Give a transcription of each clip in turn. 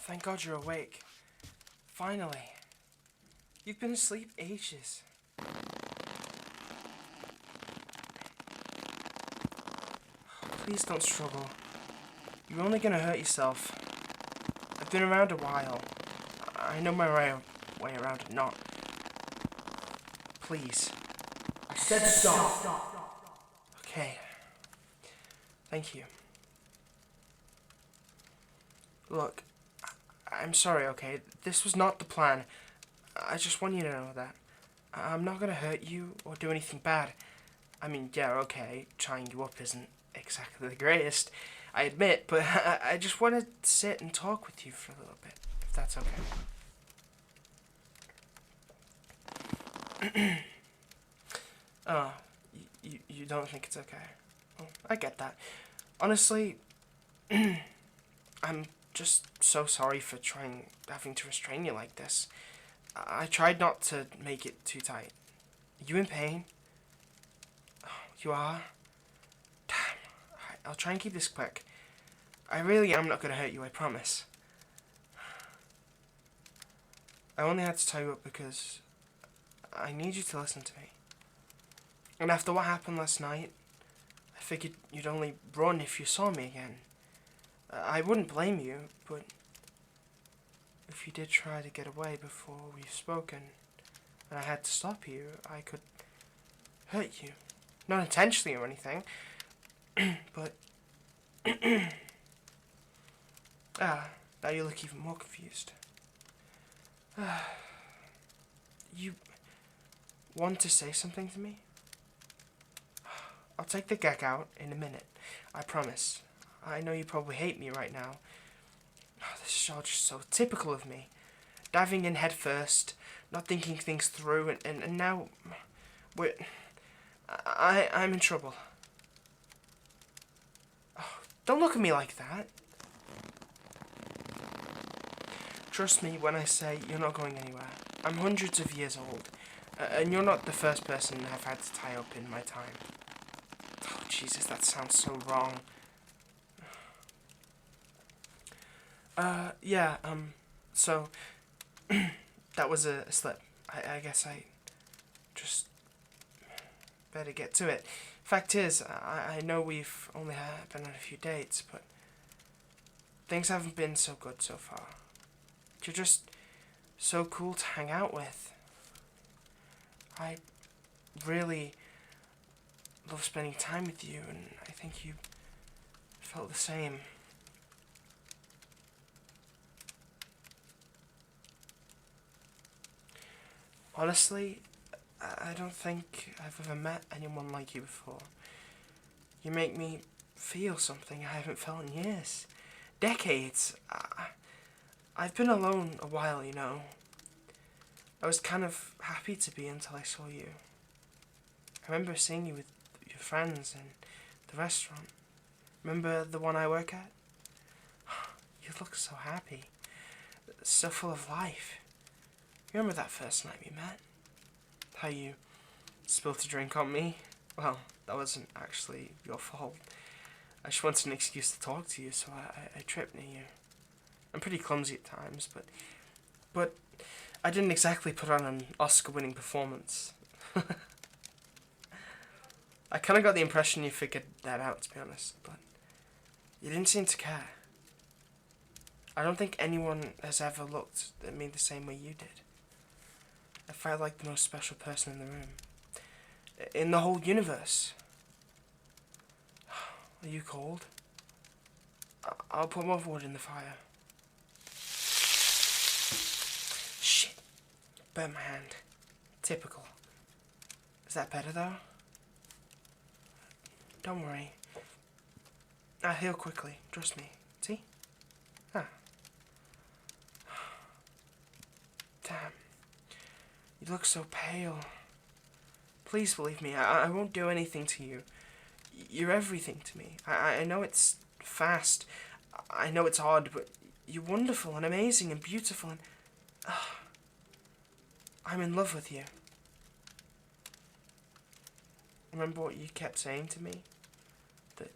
Thank God you're awake. Finally. You've been asleep ages. Please don't struggle. You're only gonna hurt yourself. I've been around a while. I know my way around it, not. Please. I said stop. Okay. Thank you. Look, I'm sorry, okay? This was not the plan. I just want you to know that. I'm not gonna hurt you or do anything bad. I mean, yeah, okay, tying you up isn't exactly the greatest, I admit, but I just want to sit and talk with you for a little bit, if that's okay. Oh, you don't think it's okay? Well, I get that. Honestly, I'm just so sorry for having to restrain you like this. I tried not to make it too tight. Are you in pain? Oh, you are? Damn. I'll try and keep this quick. I really am not going to hurt you, I promise. I only had to tie you up because I need you to listen to me. And after what happened last night, I figured you'd only run if you saw me again. I wouldn't blame you, but if you did try to get away before we've spoken, and I had to stop you, I could hurt you. Not intentionally or anything, but... now you look even more confused. You want to say something to me? I'll take the gag out in a minute, I promise. I know you probably hate me right now. This is all just so typical of me. Diving in head first, not thinking things through, and now I'm in trouble. Oh, don't look at me like that. Trust me when I say you're not going anywhere. I'm hundreds of years old, and you're not the first person I've had to tie up in my time. Oh, Jesus, that sounds so wrong. Yeah, so, that was a slip. I guess I just better get to it. Fact is, I know we've only been on a few dates, but things haven't been so good so far. You're just so cool to hang out with. I really love spending time with you, and I think you felt the same. Honestly, I don't think I've ever met anyone like you before. You make me feel something I haven't felt in years. Decades. I've been alone a while, you know. I was kind of happy to be until I saw you. I remember seeing you with your friends in the restaurant. Remember the one I work at? You look so happy. So full of life. You remember that first night we met? How you spilled a drink on me? Well, that wasn't actually your fault. I just wanted an excuse to talk to you, so I tripped near you. I'm pretty clumsy at times, but I didn't exactly put on an Oscar-winning performance. I kind of got the impression you figured that out, to be honest, but you didn't seem to care. I don't think anyone has ever looked at me the same way you did. I felt like the most special person in the room. In the whole universe. Are you cold? I'll put more wood in the fire. Shit. Burnt my hand. Typical. Is that better though? Don't worry. I'll heal quickly. Trust me. See? Ah. Damn. You look so pale. Please believe me, I won't do anything to you. You're everything to me. I know it's fast. I know it's odd, but you're wonderful and amazing and beautiful and... I'm in love with you. Remember what you kept saying to me? That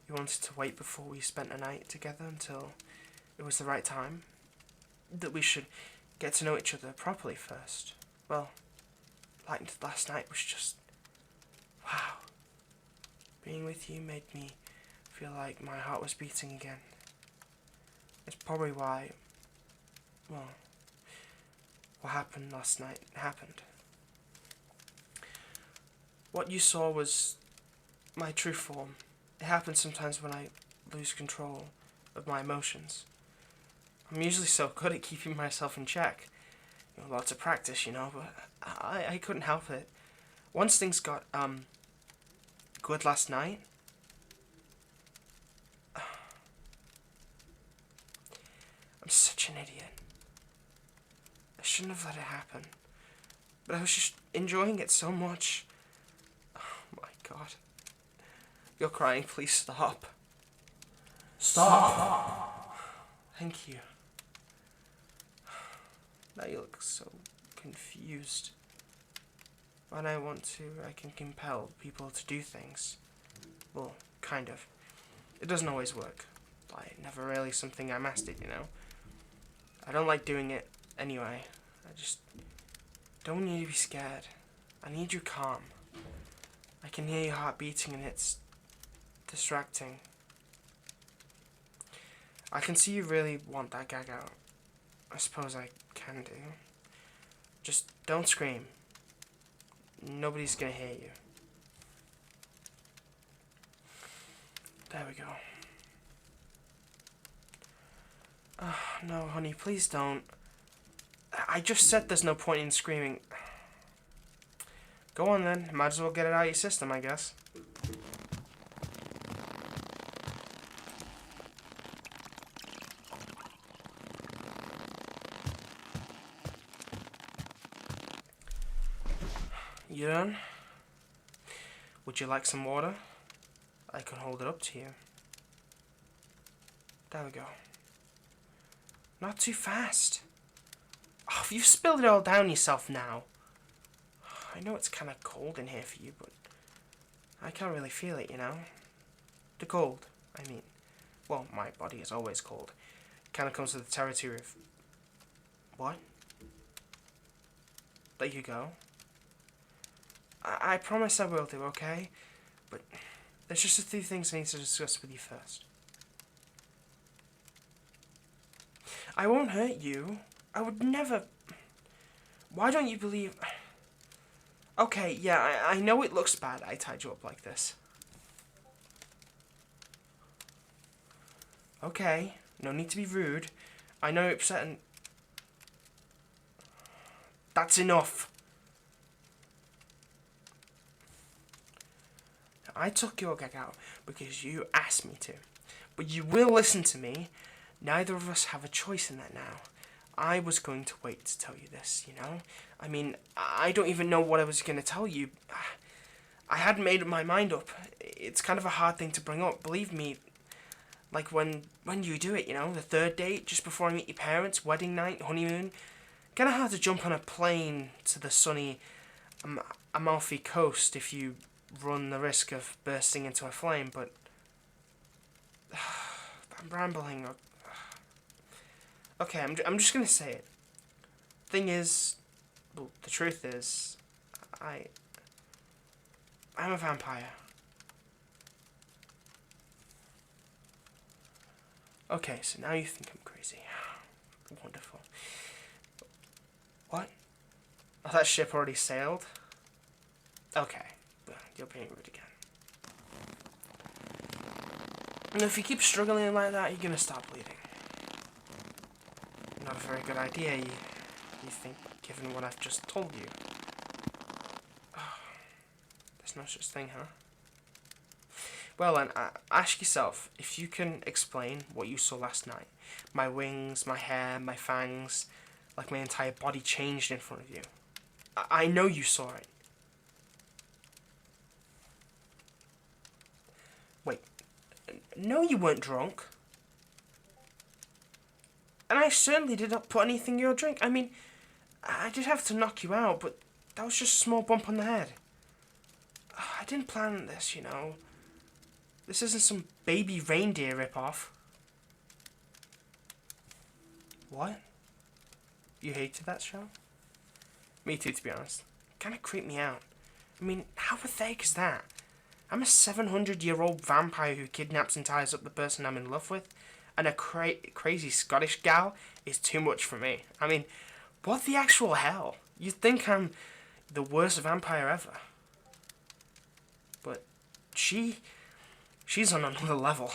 you wanted to wait before we spent a night together until it was the right time? that we should get to know each other properly first. Well, like last night was just... wow. Being with you made me feel like my heart was beating again. It's probably why, well, what happened last night happened. What you saw was my true form. It happens sometimes when I lose control of my emotions. I'm usually so good at keeping myself in check. You know, lots of practice, you know, but I couldn't help it. Once things got, good last night, I'm such an idiot. I shouldn't have let it happen. But I was just enjoying it so much. Oh my god. You're crying, please stop. Stop. Thank you. Now you look so confused. When I want to, I can compel people to do things. Well, kind of. It doesn't always work. Like, never really something I mastered, you know? I don't like doing it anyway. I just don't need you to be scared. I need you calm. I can hear your heart beating and it's distracting. I can see you really want that gag out. I suppose I can do. Just don't scream. Nobody's gonna hear you. There we go. Oh, no, honey, please don't. I just said there's no point in screaming. Go on then. Might as well get it out of your system, I guess. You done? Would you like some water? I can hold it up to you. There we go. Not too fast. Oh, you've spilled it all down yourself now. I know it's kind of cold in here for you, but I can't really feel it, you know? The cold, I mean. Well, my body is always cold. It kind of comes with the territory of... What? Let you go? I promise I will do, okay? But there's just a few things I need to discuss with you first. I won't hurt you. I would never... Why don't you believe... Okay, yeah, I know it looks bad I tied you up like this. Okay, no need to be rude. I know you're upset and... That's enough. I took your gag out because you asked me to. But you will listen to me. Neither of us have a choice in that now. I was going to wait to tell you this, you know? I mean, I don't even know what I was going to tell you. I hadn't made my mind up. It's kind of a hard thing to bring up, believe me. Like when you do it, you know? The third date, just before I meet your parents, wedding night, honeymoon. Kind of hard to jump on a plane to the sunny Amalfi Coast if you run the risk of bursting into a flame, but... I'm rambling. Okay, I'm just gonna say it. Thing is, well, the truth is, I'm a vampire. Okay, so now you think I'm crazy. Wonderful. What? Oh, that ship already sailed? Okay, well, you're being rude again. And if you keep struggling like that, you're gonna start bleeding. Not a very good idea, you think, given what I've just told you. Oh, there's no such thing, huh? Well then, ask yourself if you can explain what you saw last night. My wings, my hair, my fangs, like my entire body changed in front of you. I know you saw it. Wait, no you weren't drunk. And I certainly did not put anything in your drink. I mean, I did have to knock you out, but that was just a small bump on the head. I didn't plan this, you know. This isn't some baby reindeer ripoff. What? You hated that show? Me too, to be honest. Kinda creeped me out. I mean, how pathetic is that? I'm a 700-year-old vampire who kidnaps and ties up the person I'm in love with, and a crazy Scottish gal is too much for me. I mean, what the actual hell? You'd think I'm the worst vampire ever. But she's on another level.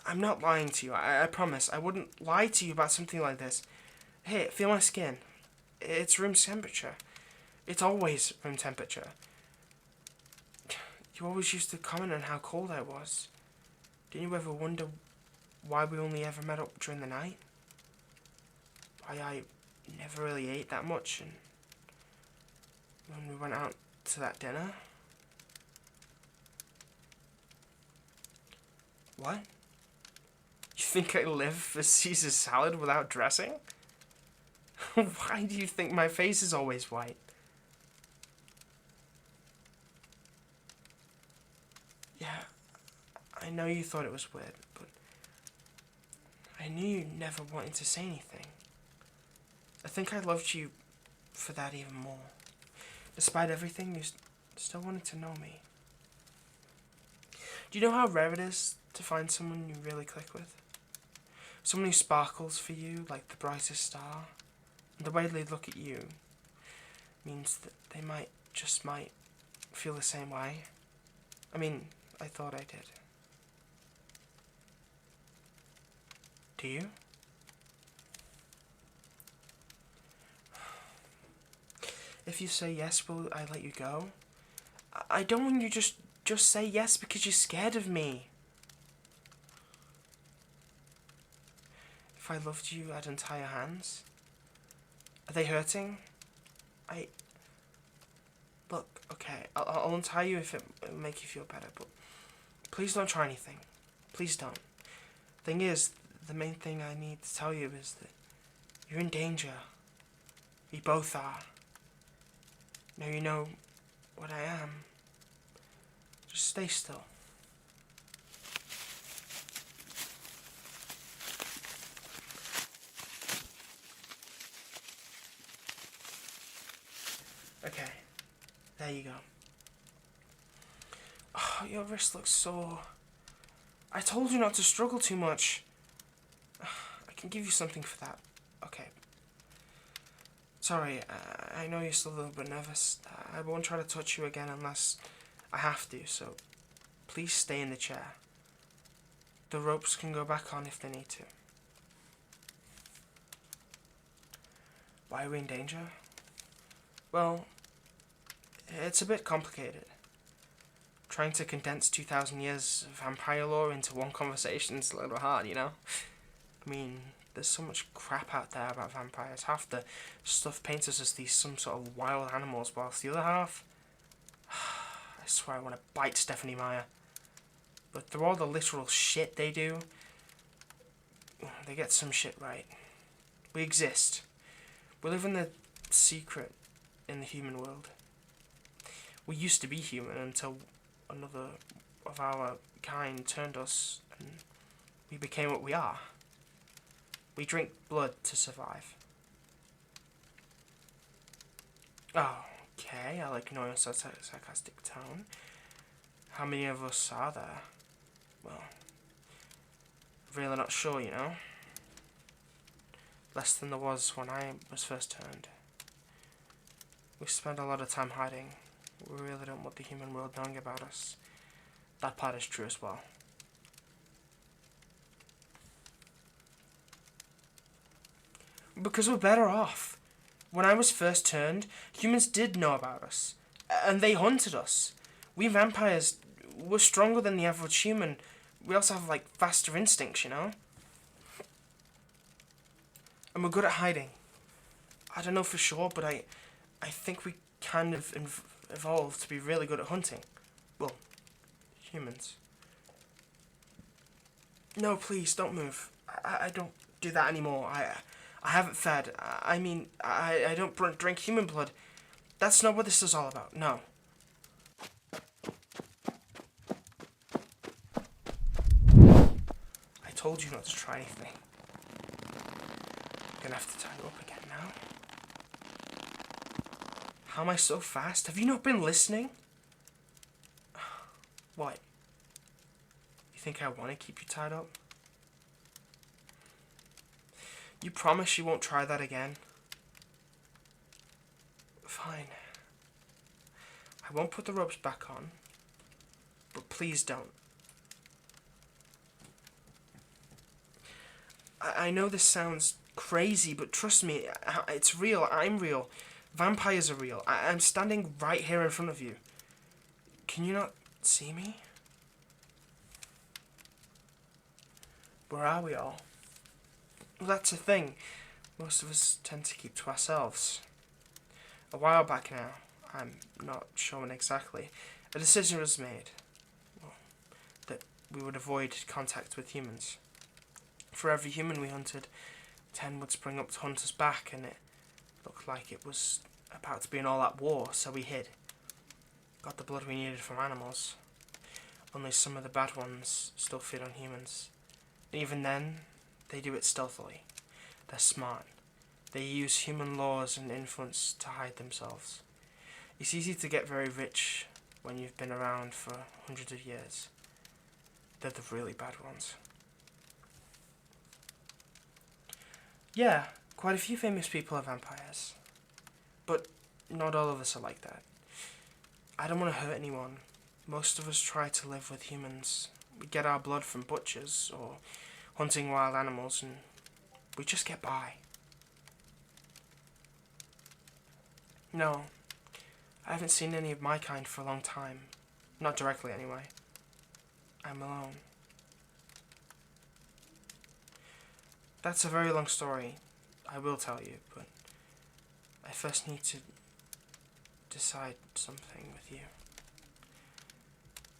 I'm not lying to you. I promise. I wouldn't lie to you about something like this. Hey, feel my skin. It's room temperature. It's always room temperature. You always used to comment on how cold I was. Didn't you ever wonder why we only ever met up during the night? Why I never really ate that much, and when we went out to that dinner? What? You think I live for Caesar salad without dressing? Why do you think my face is always white? Yeah, I know you thought it was weird, but I knew you never wanted to say anything. I think I loved you for that even more. Despite everything, you still wanted to know me. Do you know how rare it is to find someone you really click with? Someone who sparkles for you like the brightest star. And the way they look at you means that they might feel the same way. I mean, I thought I did. Do you? If you say yes, will I let you go? I don't want you just say yes because you're scared of me. If I loved you, I'd untie your hands. Are they hurting? Look, okay, I'll untie you if it'll make you feel better, but please don't try anything. Please don't. Thing is, the main thing I need to tell you is that you're in danger. We both are. Now you know what I am. Just stay still. Okay, there you go. Oh, your wrist looks sore. I told you not to struggle too much. I can give you something for that. Okay. Sorry, I know you're still a little bit nervous. I won't try to touch you again unless I have to, so please stay in the chair. The ropes can go back on if they need to. Why are we in danger? Well, it's a bit complicated. Trying to condense 2,000 years of vampire lore into one conversation is a little hard, you know? I mean, there's so much crap out there about vampires. Half the stuff paints us as these some sort of wild animals, whilst the other half... I swear I want to bite Stephanie Meyer. But through all the literal shit they do, they get some shit right. We exist. We live in the secret in the human world. We used to be human until another of our kind turned us and we became what we are. We drink blood to survive. Oh, okay, I'll ignore your sarcastic tone. How many of us are there? Well, really not sure, you know. Less than there was when I was first turned. We spend a lot of time hiding. We really don't want the human world knowing about us. That part is true as well. Because we're better off. When I was first turned, humans did know about us. And they hunted us. We vampires were stronger than the average human. We also have, like, faster instincts, you know? And we're good at hiding. I don't know for sure, but I think we kind of evolved to be really good at hunting. Well, humans. No, please, don't move. I don't do that anymore. I haven't fed. I mean, I don't drink human blood. That's not what this is all about. No. I told you not to try anything. I'm gonna have to tie you up again now. How am I so fast? Have you not been listening? What? You think I want to keep you tied up? You promise you won't try that again? Fine. I won't put the ropes back on, but please don't. I know this sounds crazy, but trust me, it's real. I'm real. Vampires are real. I'm standing right here in front of you. Can you not see me? Where are we all? Well, that's the thing. Most of us tend to keep to ourselves. A while back now, I'm not sure when exactly, a decision was made. Well, that we would avoid contact with humans. For every human we hunted, 10 would spring up to hunt us back, and it looked like it was about to be an all-out war, so we hid. Got the blood we needed from animals. Only some of the bad ones still feed on humans. And even then, they do it stealthily. They're smart. They use human laws and influence to hide themselves. It's easy to get very rich when you've been around for hundreds of years. They're the really bad ones. Yeah, quite a few famous people are vampires. But not all of us are like that. I don't want to hurt anyone. Most of us try to live with humans. We get our blood from butchers or hunting wild animals, and we just get by. No, I haven't seen any of my kind for a long time. Not directly, anyway. I'm alone. That's a very long story, I will tell you, but I first need to decide something with you.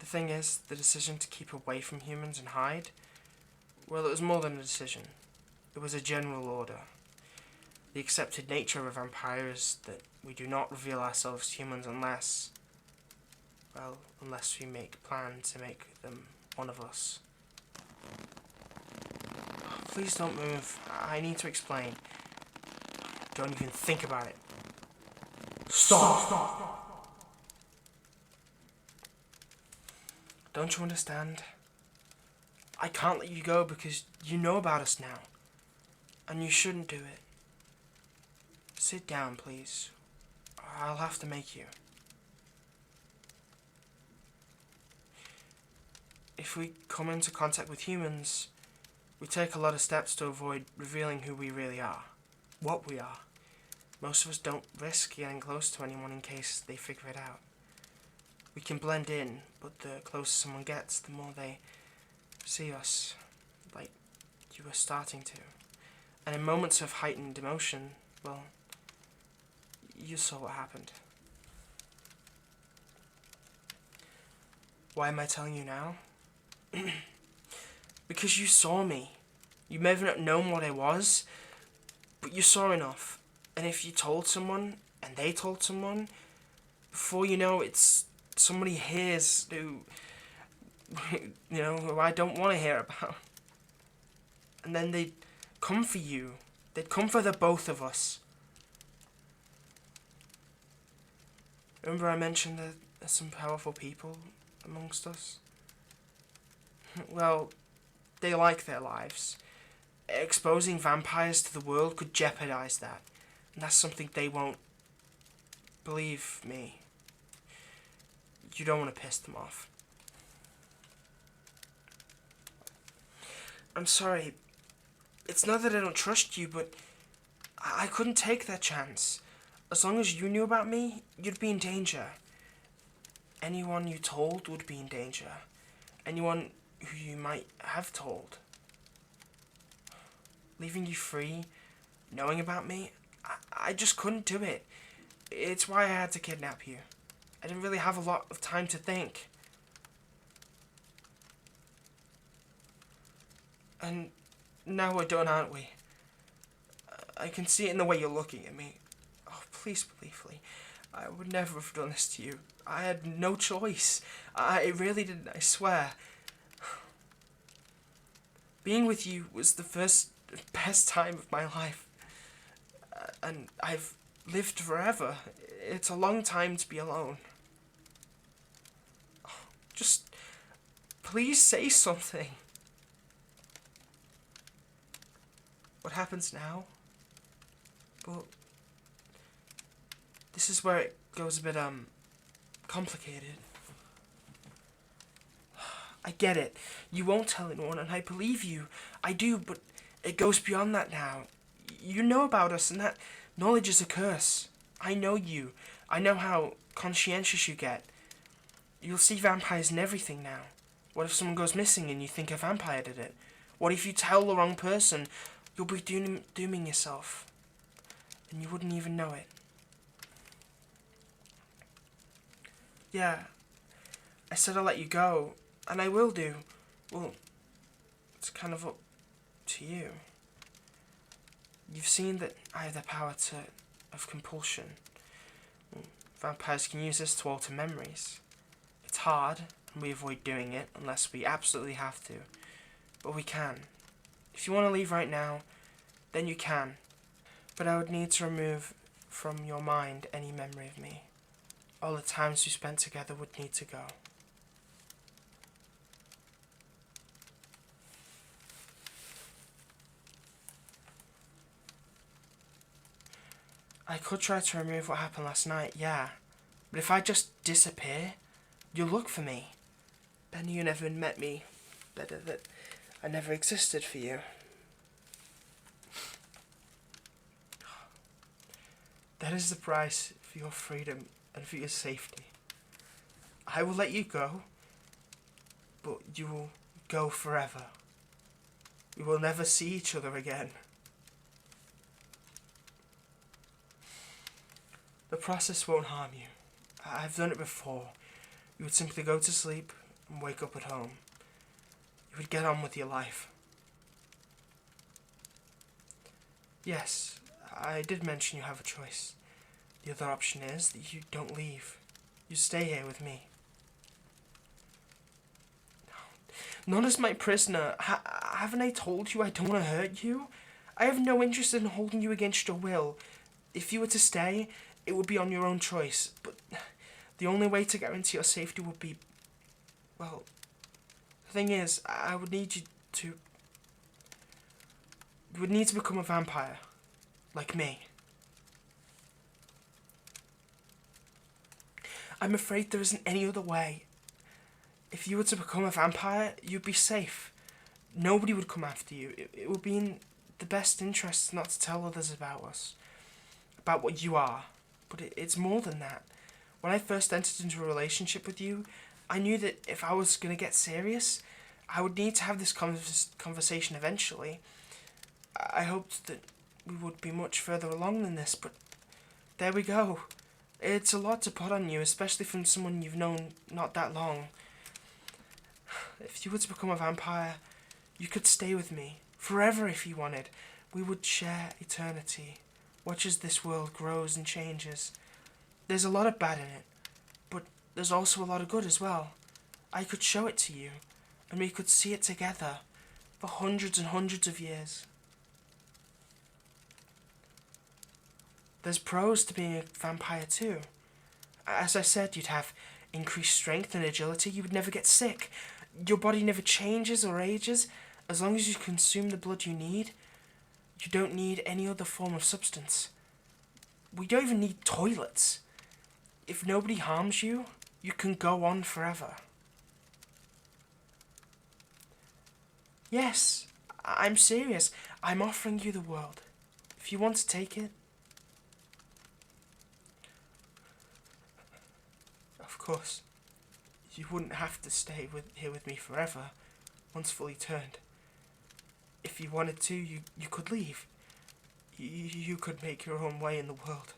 The thing is, the decision to keep away from humans and hide, well, it was more than a decision. It was a general order. The accepted nature of a vampire is that we do not reveal ourselves to humans unless we make plans to make them one of us. Please don't move. I need to explain. Don't even think about it. Stop! Don't you understand? I can't let you go because you know about us now. And you shouldn't do it. Sit down, please. I'll have to make you. If we come into contact with humans, we take a lot of steps to avoid revealing who we really are, what we are. Most of us don't risk getting close to anyone in case they figure it out. We can blend in, but the closer someone gets, the more they see us, like you were starting to. And in moments of heightened emotion, well, you saw what happened. Why am I telling you now? Because you saw me. You may have not known what I was, but you saw enough. And if you told someone, and they told someone, before you know it's somebody hears who who I don't want to hear about. And then they'd come for you. They'd come for the both of us. Remember I mentioned that there's some powerful people amongst us? Well, they like their lives. Exposing vampires to the world could jeopardize that. And that's something they won't. Believe me. You don't want to piss them off. I'm sorry. It's not that I don't trust you, but I couldn't take that chance. As long as you knew about me, you'd be in danger. Anyone you told would be in danger. Anyone who you might have told. Leaving you free, knowing about me, I just couldn't do it. It's why I had to kidnap you. I didn't really have a lot of time to think. And now we're done, aren't we? I can see it in the way you're looking at me. Oh, please believe me. I would never have done this to you. I had no choice. I really didn't, I swear. Being with you was the best time of my life. And I've lived forever. It's a long time to be alone. Just please say something. What happens now? Well, this is where it goes a bit, complicated. I get it. You won't tell anyone, and I believe you. I do, but it goes beyond that now. You know about us, and that knowledge is a curse. I know you. I know how conscientious you get. You'll see vampires in everything now. What if someone goes missing and you think a vampire did it? What if you tell the wrong person? You'll be dooming yourself. And you wouldn't even know it. Yeah, I said I'll let you go, and I will do. Well, it's kind of up to you. You've seen that I have the power of compulsion. Vampires can use this to alter memories. It's hard, and we avoid doing it unless we absolutely have to. But we can. If you want to leave right now, then you can. But I would need to remove from your mind any memory of me. All the times we spent together would need to go. I could try to remove what happened last night, yeah. But if I just disappear, you'll look for me. Then you never met me. That I never existed for you. That is the price for your freedom and for your safety. I will let you go, but you will go forever. We will never see each other again. The process won't harm you. I've done it before. You would simply go to sleep and wake up at home. You would get on with your life. Yes, I did mention you have a choice. The other option is that you don't leave. You stay here with me. Not as my prisoner. Haven't I told you I don't want to hurt you? I have no interest in holding you against your will. If you were to stay, it would be on your own choice. But the only way to guarantee your safety would be... Well, the thing is, I would need you to... You would need to become a vampire. Like me. I'm afraid there isn't any other way. If you were to become a vampire, you'd be safe. Nobody would come after you. It would be in the best interest not to tell others about us. About what you are. But it's more than that. When I first entered into a relationship with you, I knew that if I was going to get serious, I would need to have this conversation eventually. I hoped that we would be much further along than this, but there we go. It's a lot to put on you, especially from someone you've known not that long. If you were to become a vampire, you could stay with me, forever if you wanted. We would share eternity. Watch as this world grows and changes. There's a lot of bad in it, but there's also a lot of good as well. I could show it to you, and we could see it together for hundreds and hundreds of years. There's pros to being a vampire too. As I said, you'd have increased strength and agility. You would never get sick. Your body never changes or ages. As long as you consume the blood you need, you don't need any other form of substance. We don't even need toilets. If nobody harms you, you can go on forever. Yes, I'm serious. I'm offering you the world. If you want to take it. Of course, you wouldn't have to stay here with me forever, once fully turned. If you wanted to, you could leave. You could make your own way in the world.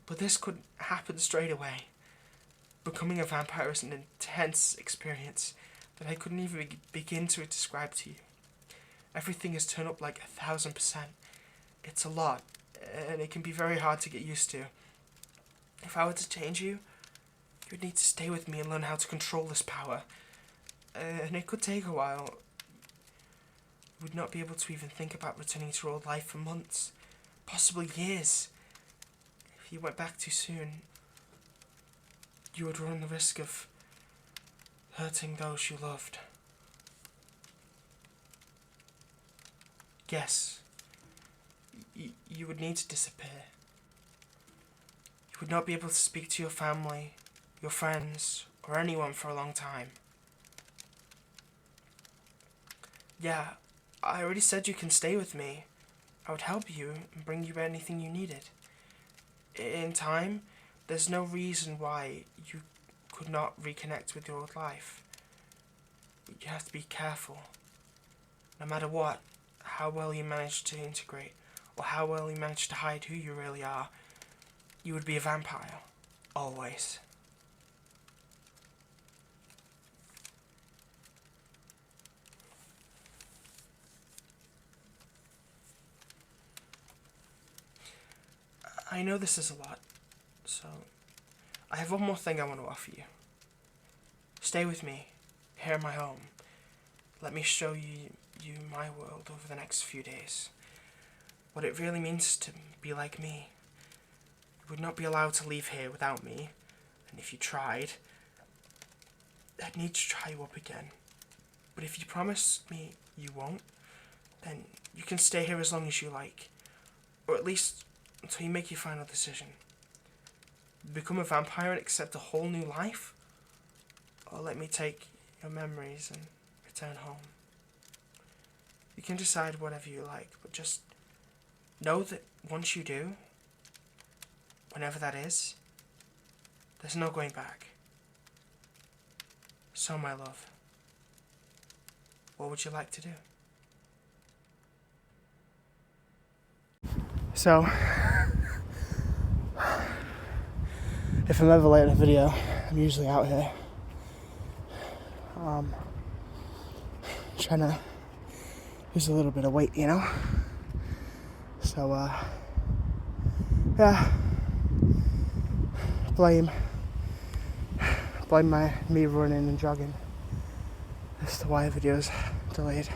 But this could happen straight away. Becoming a vampire is an intense experience that I couldn't even begin to describe to you. Everything is turned up like 1,000%. It's a lot, and it can be very hard to get used to. If I were to change you, you would need to stay with me and learn how to control this power. And it could take a while. would not be able to even think about returning to your old life for months, possibly years. If you went back too soon, you would run the risk of hurting those you loved. Yes, you would need to disappear. You would not be able to speak to your family, your friends, or anyone for a long time. Yeah, I already said you can stay with me. I would help you and bring you anything you needed. In time, there's no reason why you could not reconnect with your old life. You have to be careful. No matter what, how well you manage to integrate, or how well you manage to hide who you really are, you would be a vampire. Always. I know this is a lot, so I have one more thing I want to offer you. Stay with me, here in my home. Let me show you my world over the next few days. What it really means to be like me. You would not be allowed to leave here without me, and if you tried, I'd need to try you up again. But if you promise me you won't, then you can stay here as long as you like, or at least until you make your final decision. Become a vampire and accept a whole new life, or let me take your memories and return home. You can decide whatever you like, but just know that once you do, whenever that is, there's no going back. So, my love, what would you like to do? So, if I'm ever late in a video, I'm usually out here trying to lose a little bit of weight, you know? So, yeah, blame me running and jogging as to why the video's delayed.